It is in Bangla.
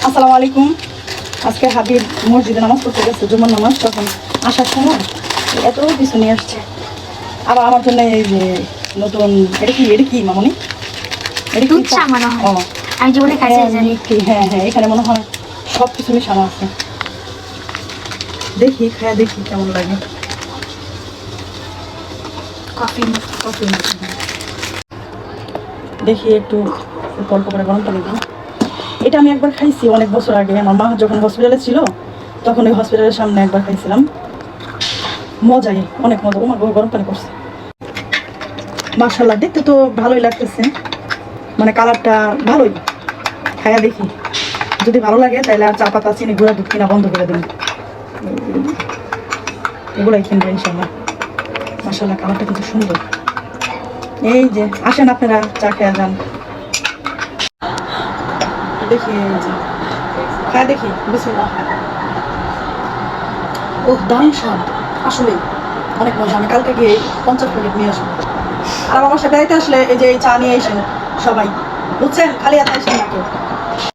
আসসালামু আলাইকুম। আজকে হাবিব মসজিদে নামাজ পড়তে গেছে, জুমার নামাজ। তখন আসার সময় এত কিছু নিয়ে আসছে। আবার আমার জন্য এই যে নতুন, এটা কি মামনি? এটা কি? দুধ চা মনে হয়। ও আমি জীবনে খাইছি হ্যাঁ, জানি। মিষ্টি। হ্যাঁ হ্যাঁ, এখানে মনে হয় সব কিছু মেশানো আছে। দেখি খায়া দেখি কেমন লাগে। কফি কফি দেখি একটু অল্প করে গরম পানি দিই। এটা আমি একবার খাইছি অনেক বছর আগে, আমার মা যখন হসপিটালে ছিল তখন ওই হসপিটালের সামনে একবার খাইছিলাম। মজাই, অনেক মজা। আমার গরম পানি করছে। মাশাআল্লাহ, দেখতে তো ভালোই লাগতেছে, মানে কালারটা ভালোই। খায়া দেখি, যদি ভালো লাগে তাহলে আর চা পাতা চিনি গুঁড়া দুধ কিনা বন্ধ করে দিন, এগুলাই কিনবো ইনশাল্লাহ। মাশাআল্লাহ, কালারটা কিন্তু সুন্দর। এই যে আসেন আপনারা চা খেয়ে যান। দেখি এই যে খায়া দেখি, বিসমিল্লাহ। ও দারুণ স্বাদ, আসলে অনেক মজা। আমি কালকে গিয়ে 50 প্যাকেট নিয়ে আসবো। আর আমার বাসায় বেড়াইতে আসলে এই যে এই চা নিয়ে এসেন সবাই, বুঝছেন? খালি হাতে আসেন না কেউ।